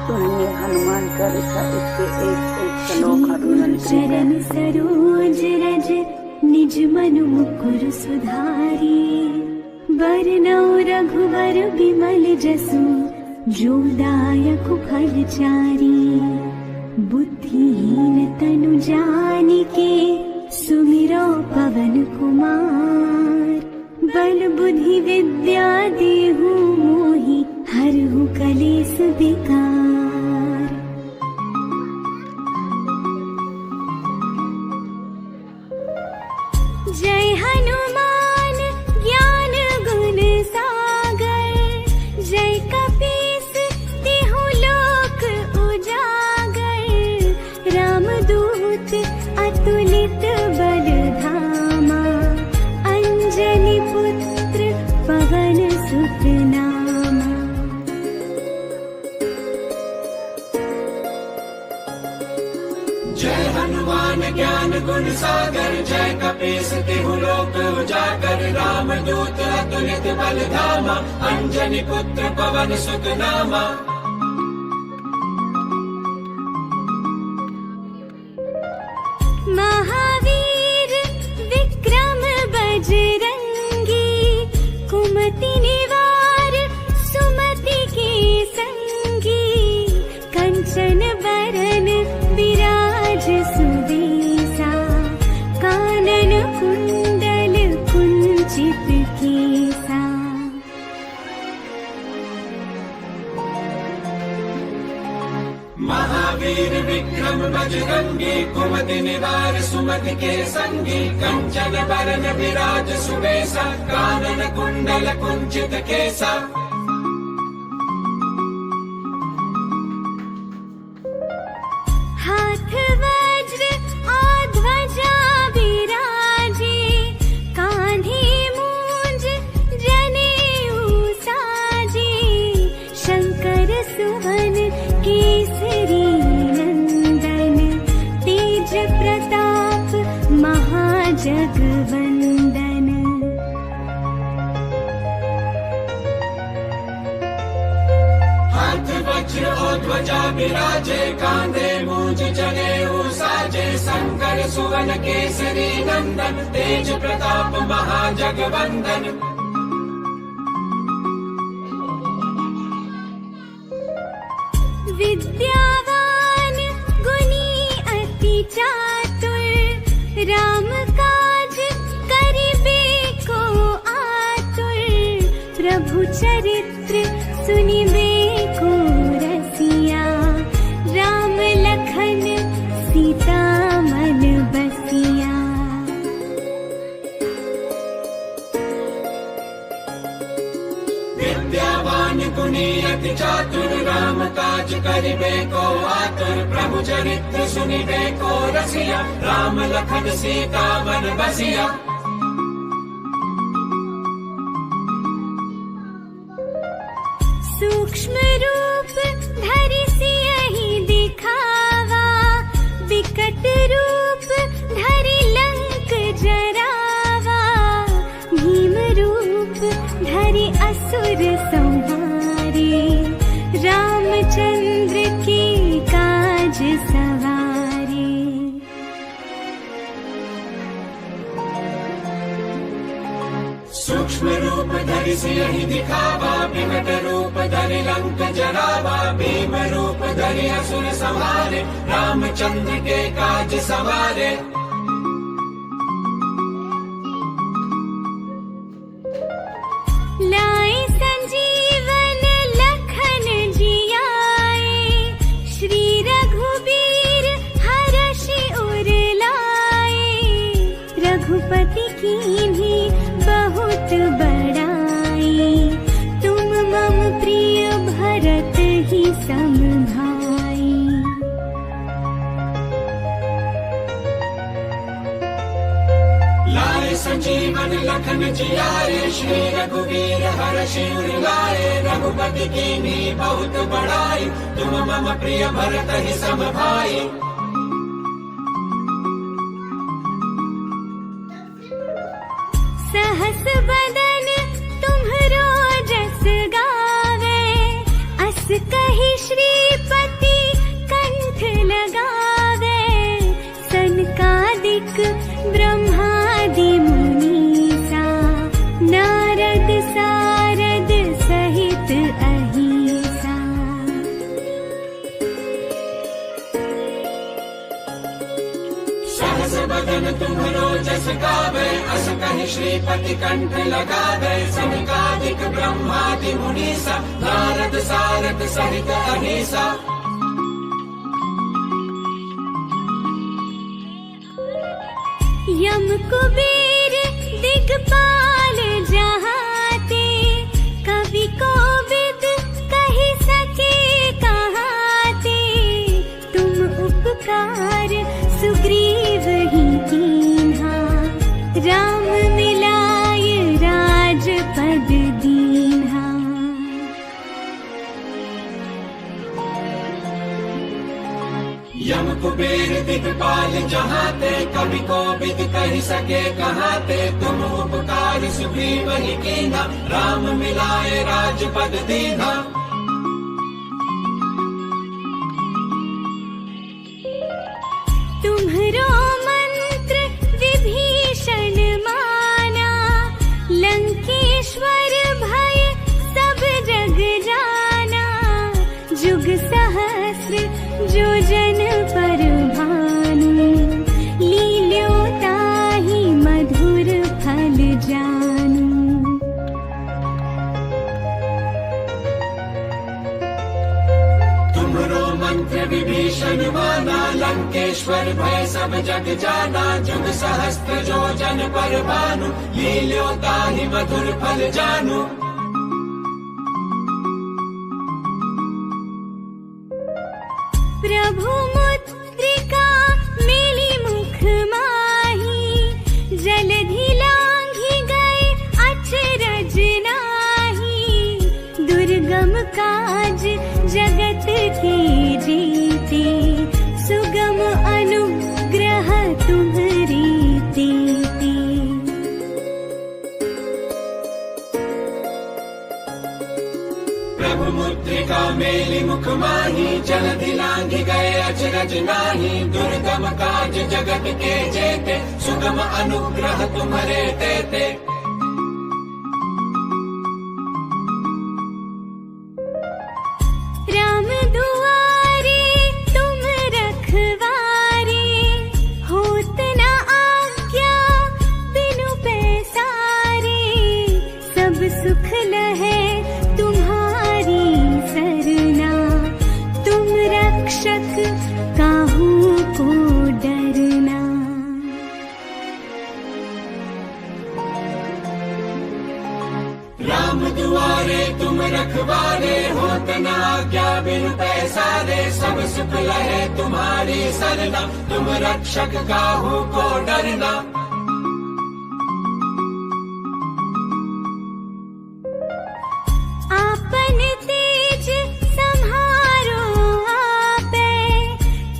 तुमने हनुमान चालीसा इसके एक श्लोक हनुमान चरण सरोज रज निज मनु मुकुर सुधारी, बरनौ रघुवर बिमल जसु जो दायक फल चारी। बुद्धिहीन तनु जानिके सुमिरो पवन कुमार, बल बुद्धि विद्या देहु मोहि हरहु कलेस विकार। जय हनुमान ज्ञान गुण सागर, जय कपीस तिहु लोक उजागर। रामदूत अतुलित बल धामा, अंजनी पुत्र पवन सुत नामा। जय हनुमान ज्ञान गुण सागर, जय कपीस तिहु लोक उजागर। रामदूत अतुलित बल धामा, अंजनी पुत्र पवन सुत नामा। महावीर विक्रम बजरंगी, कुमति निवार सुमति के संगी। कंचन बरन विराज सुबेसा, कानन कुंडल कुंचित केसा। महावीर विक्रम बजरंगी, कुमति निवार सुमति के संगी। कंचन बरन विराज सुबेसा, कानन कुंडल कुंचित केसा। हाथ वज्र और ध्वजा विराजे, कांधे मूंज जनेऊ साजे। शंकर सुवन केसरी नंदन, तेज प्रताप महाजगवंदन। हाथ वज्र और ध्वजा विराजे, कांधे मूंज जनेऊ साजे। शंकर सुवन केसरी नंदन, तेज प्रताप महाजगवंदन। विद्यावान गुणी अति चातुर, राम काज करिबे को आतुर। प्रभु चरित्र सुनिबे को रसिया, राम लखन सीता मन बसिया। विद्यावान गुणी अति चातुर, राम काज करिबे को आतुर। प्रभु चरित्र सुनिबे को रसिया, राम लखन सीता मन बसिया। सूक्ष्म रूप धरि सियहि दिखावा, विकट रूप धरि लंक जरावा। भीम रूप धरि असुर संहारे, रामचंद्र के काज सवारे। सूक्ष्म रूप धरि सियहि दिखावा, विकट रूप धरि लंक जरावा। भीम रूप धरि असुर संहारे, रामचंद्र के काज सवारे। लाए संजीवन लखन जियाए, श्री रघुबीर हरषि उर लाए। रघुपति कीन्ही बहुत बड़ाई, तुम मम प्रिय भरत ही सम भाई। लाए संजीवन लखन जियाए, श्री रघुवीर हरषि उर लाए। रघुपति कीन्ही बहुत बड़ाई, तुम मम प्रिय भरत ही सम भाई। सहस बदन तुम्हरो जस गावे, अस कहि श्रीपति मन तुम्हरो जस गावे, अस कहि श्रीपति कंठ लगावे। सनकादिक ब्रह्मादि मुनीसा, नारद सारद सहित अहीसा। यम कुबेर दिगपाल जहाते, कवि कोविद कहि सके कहाते। तुम उपकार सुग्रीव ही कीन्हा, राम मिलाय राजपद दीन्हा। यम कुबेर दिगपाल जहाते, कवि कोविद कहि सके कहाते। तुम उपकार सुग्रीव ही कीन्हा, राम मिलाए राजपद दीन्हा। तुम्हरो मंत्र विभीषण माना, लंकेश्वर भय सब जग जाना। जुग सहस्र जो जन पर भानु, लील्यो ताहि मधुर फल जानू। तुम्हरो मंत्र विभीषण माना, लंकेश्वर भय सब जग जाना। जुग सहस्त्र जो जन पर भानु, लील्यो ताहि मधुर फल जानू। प्रभु मुद्रिका मिली मुख माही, जलधि लांघि गए अचरज नाही। दुर्गम काज जगत के जीते, सुगम अनुग्रह तुम्हरे तेते। प्रभु मुद्रिका मेली मुख माही, जलधि लांघि गए अचरज नाही। दुर्गम काज जगत के जेते, सुगम अनुग्रह तुम्हरे तेते। राम दुआरे तुम रखवारे, होत न आज्ञा बिनु पैसारे। सब सुख लहे तुम्हारी सरना, तुम रक्षक काहू को डरना। राम दुआरे तुम रखवारे, होत न आज्ञा बिनु पैसारे। सब सुख लहे तुम्हारी सरना, तुम रक्षक काहू को डरना। आपन तेज सम्हारो आपे,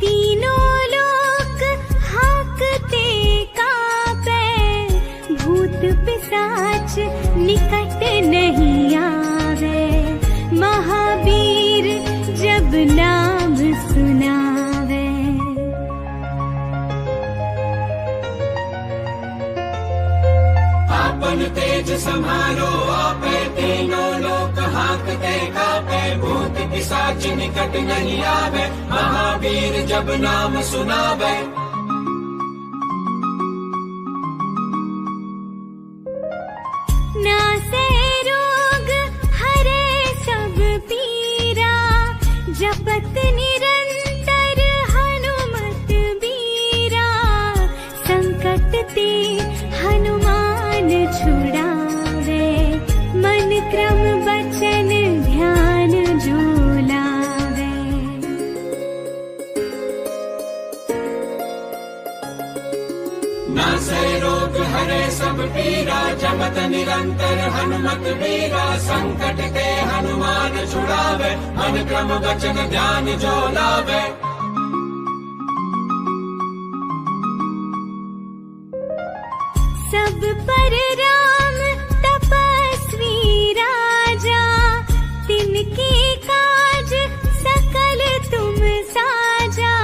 तीनों लोक हांकते कापे। भूत पिशाच निकट नहीं आवे, महावीर जब नाम सुनावे। आपन तेज समारो आपे, तीनों लोक हांकते कापे। भूत पिशाच निकट नहीं आवे, महावीर जब नाम सुनावे। नासे रोग हरे सब पीरा, जपत निरंतर हनुमत बीरा। संकट ते हनुमान छुड़ावे, मन क्रम बचन ध्यान जो लावे। नासै रोग हरे सब पीरा, जपत निरंतर हनुमत बीरा। संकट ते हनुमान छुड़ावे, मन क्रम वचन ध्यान जो लावे। सब पर राम तपस्वी राजा, तिनके काज सकल तुम साजा।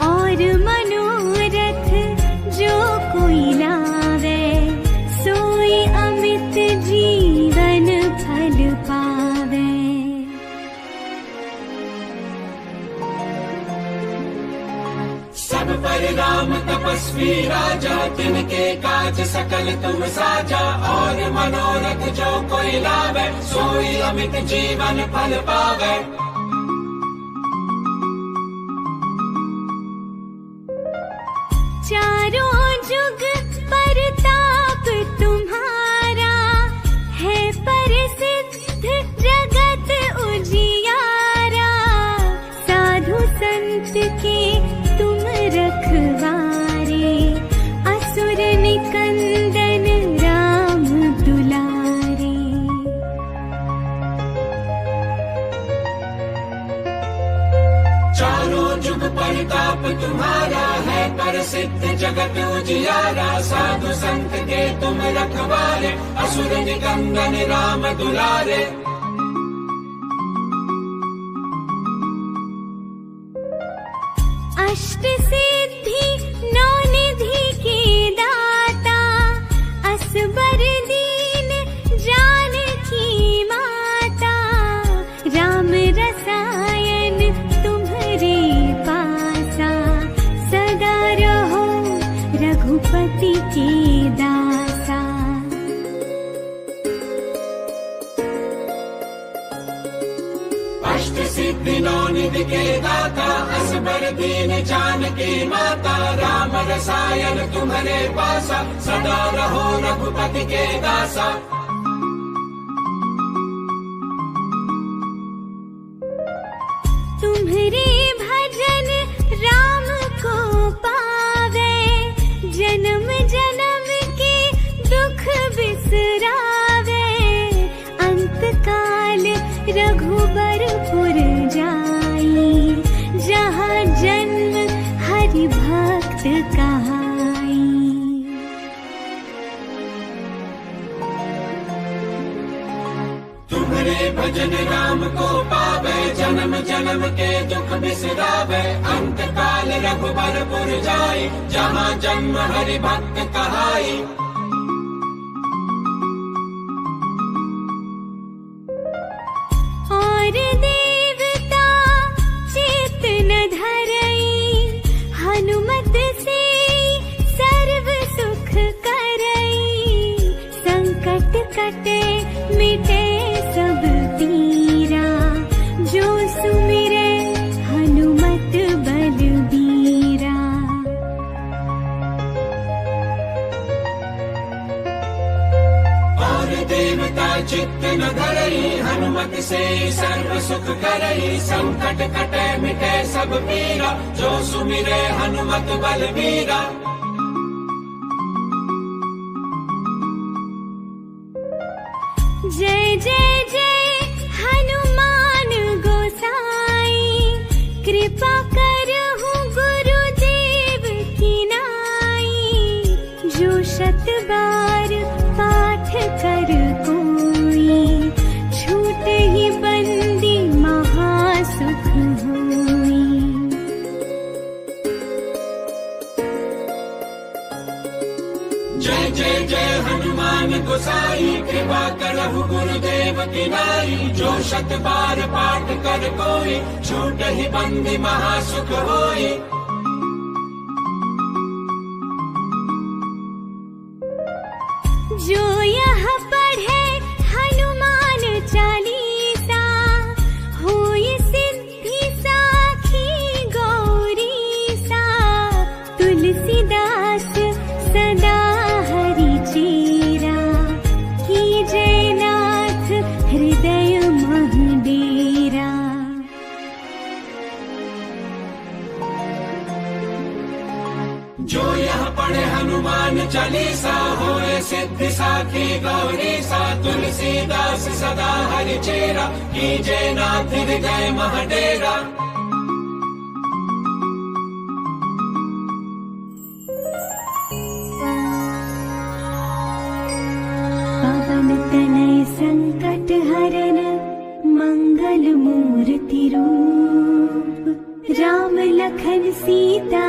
और मनोरथ जो कोई लावे, सोई अमित जीवन फल पावे। सब सब पर राम तपस्वी राजा, तिनके काज सकल तुम साजा। और मनोरथ जो कोई लावे, सोई अमित जीवन फल पावे। चारों जुग परताप तुम्हारा, है प्रसिद्ध जगत उजियारा। साधु संत के तुम रखवारे, असुर निकंदन राम दुलारे। चारों जुग परताप तुम्हारा, है प्रसिद्ध जगत उजियारा। साधु संत के तुम रखवारे, असुर निकंदन राम दुलारे। अष्ट सिद्धि नौ निधि के दाता, असबर दीन जानकी माता। राम रसायन तुम्हारे पासा, सदा रहो रघुपति के दासा। अष्ट सिद्धि नौ निधि के दाता, असबर दीन जानकी माता। राम रसायन तुम्हारे पासा, सदा रहो रघुपति के दासा। तुम्हारे भजन राम को पावे, जन्म जन्म के दुख बिसरावे। अंत काल रघुबरपुर जाई, जहाँ जन्म हरि भक्त कहाई। तुम्हारे भजन राम को पावे, जन्म जन्म के दुख बिसरावे। अंत काल रघुबरपुर जाई, जहाँ जन्म हरि भक्त कहाई। और देवता चित न धरई, हनुमत से सर्व सुख करई। संकट कटे मिटे सब पीरा, जो सुमिरे हनुमत बलबीरा। और देवता चित्त न धरई, हनुमत से सर्व सुख करई। संकट कटे मिटे सब पीरा, जो सुमिरे हनुमत बलबीरा। जय जय जय हनुमान गोसाई, कृपा करहु गुरुदेव की नाई। जो शत बार पाठ कर कोई, छूट ही बंदी महासुख होई। जय जय जय हनुमान गोसाई, कृपा करहु गुरुदेव की नाई। जो शत बार पाठ कर कोई, छूट ही बंदी महासुख होई। जो यह पढ़े हनुमान चालीसा, होय सिद्धि साखी गौरीसा। तुलसीदास सदा हरि चेरा, कीजय नाथ हृदय मह डेरा। जो यह पढ़े हनुमान चालीसा, होए सिद्धि साखी गौरीसा। तुलसीदास सदा हरि चेरा, कीजय नाथ हृदय मह डेरा। पवन तनय संकट हरन, मंगल मूर्ति रूप। राम लखन सीता